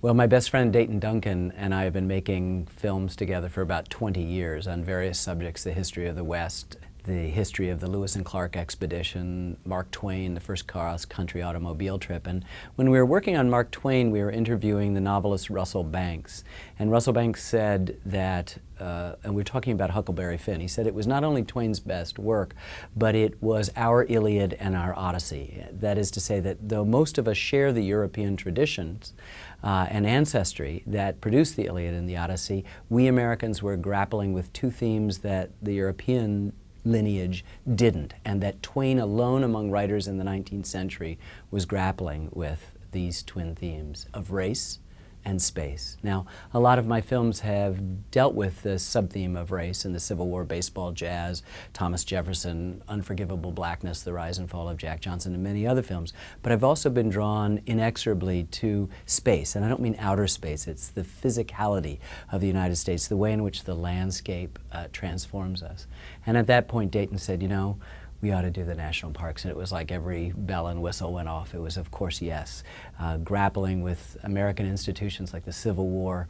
Well, my best friend Dayton Duncan and I have been making films together for about 20 years on various subjects: the history of the West, the history of the Lewis and Clark expedition, Mark Twain, the first cross-country automobile trip. And when we were working on Mark Twain, we were interviewing the novelist Russell Banks. And Russell Banks said that, and we were talking about Huckleberry Finn, he said it was not only Twain's best work, but it was our Iliad and our Odyssey. That is to say that though most of us share the European traditions and ancestry that produced the Iliad and the Odyssey, we Americans were grappling with two themes that the European lineage didn't, and that Twain alone among writers in the 19th century was grappling with these twin themes of race and space. Now, a lot of my films have dealt with the sub-theme of race in the Civil War, baseball, jazz, Thomas Jefferson, Unforgivable Blackness, The Rise and Fall of Jack Johnson, and many other films. But I've also been drawn inexorably to space, and I don't mean outer space, it's the physicality of the United States, the way in which the landscape transforms us. And at that point, Dayton said, you know, we ought to do the national parks. And it was like every bell and whistle went off. It was, of course, yes. Grappling with American institutions like the Civil War,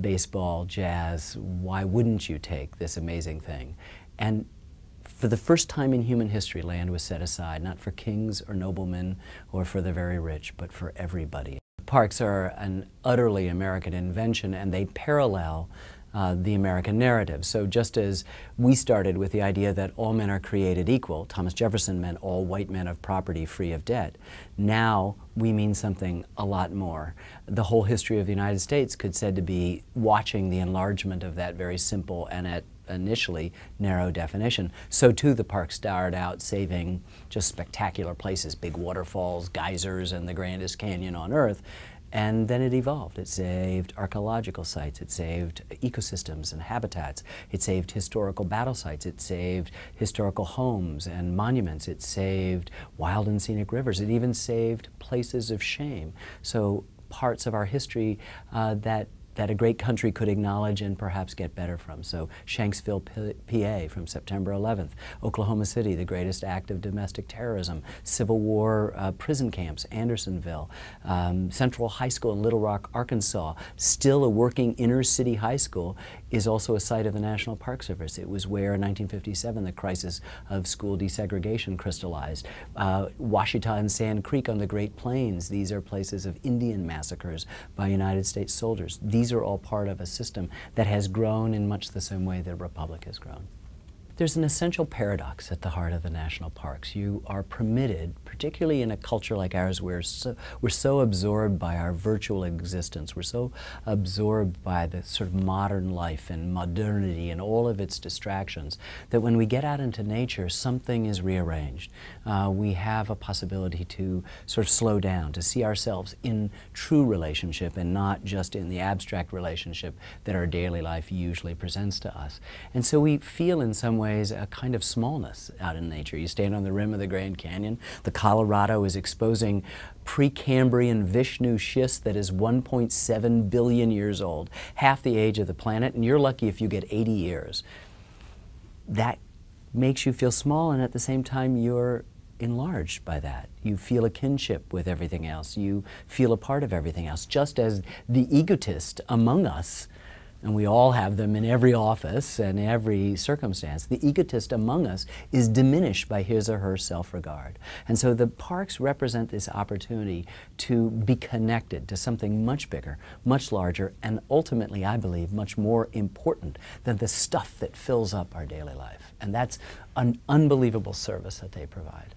baseball, jazz, why wouldn't you take this amazing thing? And for the first time in human history, land was set aside, not for kings or noblemen or for the very rich, but for everybody. Parks are an utterly American invention, and they parallel the American narrative. So just as we started with the idea that all men are created equal, Thomas Jefferson meant all white men of property free of debt, now we mean something a lot more. The whole history of the United States could said to be watching the enlargement of that very simple and at initially narrow definition. So too the park started out saving just spectacular places, big waterfalls, geysers, and the grandest canyon on earth. And then it evolved. It saved archaeological sites, it saved ecosystems and habitats, it saved historical battle sites, it saved historical homes and monuments, it saved wild and scenic rivers, it even saved places of shame. So parts of our history that a great country could acknowledge and perhaps get better from. So Shanksville, PA from September 11th, Oklahoma City, the greatest act of domestic terrorism, Civil War prison camps, Andersonville, Central High School in Little Rock, Arkansas, still a working inner city high school, is also a site of the National Park Service. It was where in 1957 the crisis of school desegregation crystallized. Ouachita and Sand Creek on the Great Plains, these are places of Indian massacres by United States soldiers. These are all part of a system that has grown in much the same way the Republic has grown. There's an essential paradox at the heart of the national parks. You are permitted, particularly in a culture like ours, where we're so absorbed by our virtual existence, we're so absorbed by the sort of modern life and modernity and all of its distractions, that when we get out into nature, something is rearranged. We have a possibility to sort of slow down, to see ourselves in true relationship and not just in the abstract relationship that our daily life usually presents to us. And so we feel in some ways a kind of smallness out in nature. You stand on the rim of the Grand Canyon. The Colorado is exposing Precambrian Vishnu schist that is 1.7 billion years old, half the age of the planet, and you're lucky if you get 80 years. That makes you feel small, and at the same time you're enlarged by that. You feel a kinship with everything else. You feel a part of everything else, just as the egotist among us, and we all have them in every office and every circumstance, the egotist among us is diminished by his or her self-regard. And so the parks represent this opportunity to be connected to something much bigger, much larger, and ultimately, I believe, much more important than the stuff that fills up our daily life. And that's an unbelievable service that they provide.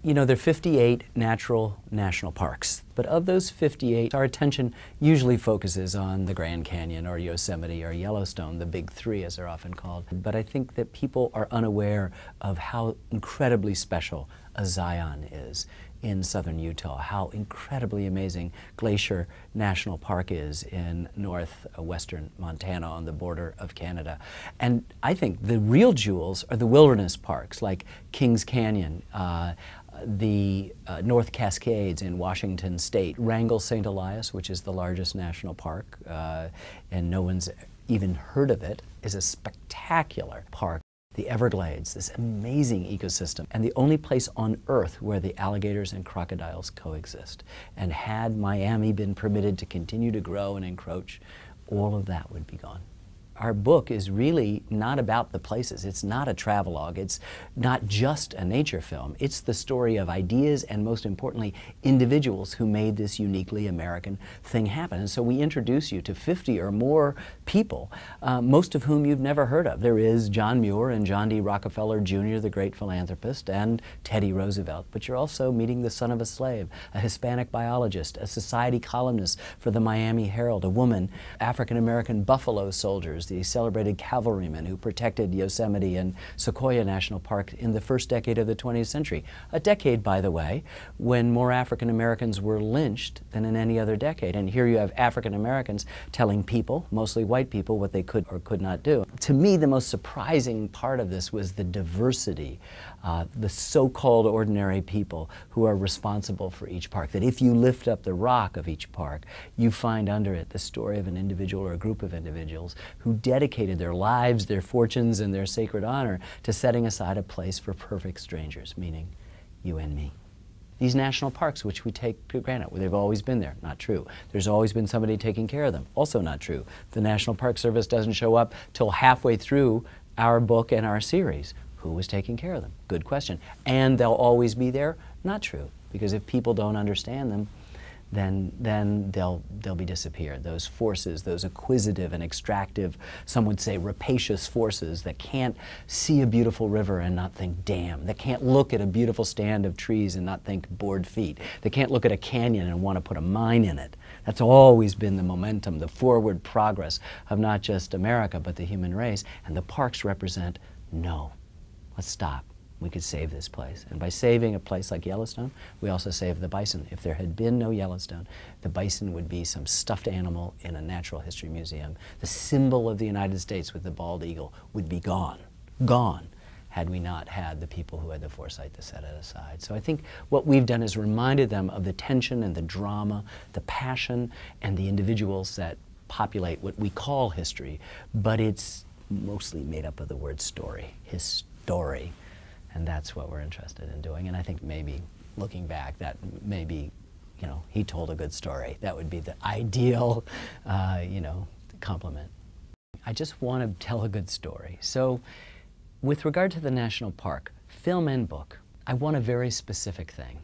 You know, there are 58 natural national parks, but of those 58, our attention usually focuses on the Grand Canyon or Yosemite or Yellowstone, the big three as they're often called. But I think that people are unaware of how incredibly special a Zion is in southern Utah, how incredibly amazing Glacier National Park is in northwestern Montana on the border of Canada. And I think the real jewels are the wilderness parks like Kings Canyon, the North Cascades in Washington State, Wrangell St. Elias, which is the largest national park, and no one's even heard of it, is a spectacular park. the Everglades, this amazing ecosystem, and the only place on Earth where the alligators and crocodiles coexist. And had Miami been permitted to continue to grow and encroach, all of that would be gone. Our book is really not about the places. It's not a travelogue. It's not just a nature film. It's the story of ideas and, most importantly, individuals who made this uniquely American thing happen. And so we introduce you to 50 or more people, most of whom you've never heard of. There is John Muir and John D. Rockefeller Jr., the great philanthropist, and Teddy Roosevelt. But you're also meeting the son of a slave, a Hispanic biologist, a society columnist for the Miami Herald, a woman, African-American Buffalo soldiers, the celebrated cavalrymen who protected Yosemite and Sequoia National Park in the first decade of the 20th century. A decade, by the way, when more African Americans were lynched than in any other decade. And here you have African Americans telling people, mostly white people, what they could or could not do. To me, the most surprising part of this was the diversity, the so-called ordinary people who are responsible for each park. That if you lift up the rock of each park, you find under it the story of an individual or a group of individuals who dedicated their lives, their fortunes, and their sacred honor to setting aside a place for perfect strangers, meaning you and me. These national parks, which we take for granted, they've always been there, not true. There's always been somebody taking care of them, also not true. The National Park Service doesn't show up till halfway through our book and our series. Who was taking care of them? Good question. And they'll always be there? Not true, because if people don't understand them, then they'll be disappeared. Those forces, those acquisitive and extractive, some would say rapacious forces that can't see a beautiful river and not think dam, that can't look at a beautiful stand of trees and not think bored feet, that can't look at a canyon and want to put a mine in it. That's always been the momentum, the forward progress of not just America, but the human race. And the parks represent, no, let's stop. We could save this place. And by saving a place like Yellowstone, we also save the bison. If there had been no Yellowstone, the bison would be some stuffed animal in a natural history museum. The symbol of the United States with the bald eagle would be gone, had we not had the people who had the foresight to set it aside. So I think what we've done is reminded them of the tension and the drama, the passion, and the individuals that populate what we call history, but it's mostly made up of the word story, his story. And that's what we're interested in doing. And I think maybe, looking back, that maybe, you know, he told a good story. That would be the ideal, you know, compliment. I just want to tell a good story. So with regard to the national park, film and book, I want a very specific thing.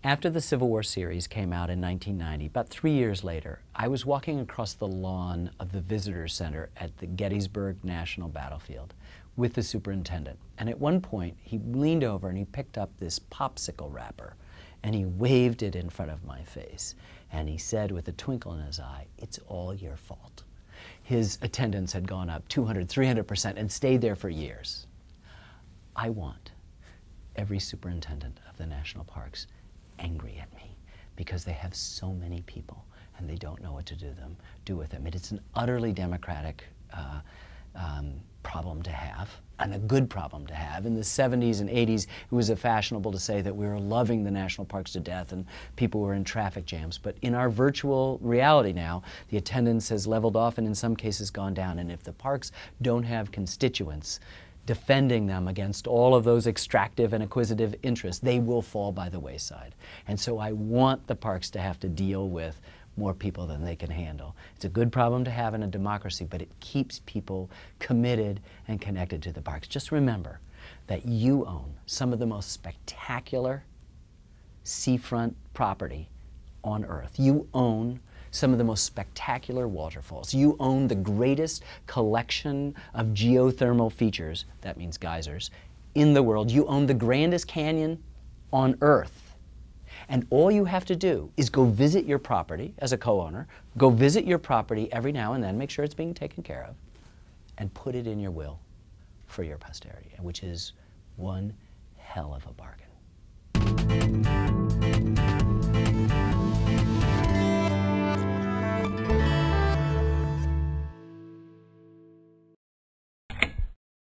After the Civil War series came out in 1990, about 3 years later, I was walking across the lawn of the Visitor Center at the Gettysburg National Battlefield with the superintendent. And at one point, he leaned over and he picked up this popsicle wrapper and he waved it in front of my face. And he said with a twinkle in his eye, "It's all your fault." His attendance had gone up 200, 300% and stayed there for years. I want every superintendent of the national parks angry at me because they have so many people and they don't know what to do with them. It's an utterly democratic problem to have, and a good problem to have. In the 70s and 80s, it was fashionable to say that we were loving the national parks to death and people were in traffic jams. But in our virtual reality now, the attendance has leveled off and in some cases gone down. And if the parks don't have constituents defending them against all of those extractive and acquisitive interests, they will fall by the wayside. And so I want the parks to have to deal with more people than they can handle. It's a good problem to have in a democracy, but it keeps people committed and connected to the parks. Just remember that you own some of the most spectacular seafront property on Earth. You own some of the most spectacular waterfalls. You own the greatest collection of geothermal features, that means geysers, in the world. You own the grandest canyon on Earth. And all you have to do is go visit your property as a co-owner, go visit your property every now and then, make sure it's being taken care of, and put it in your will for your posterity, which is one hell of a bargain.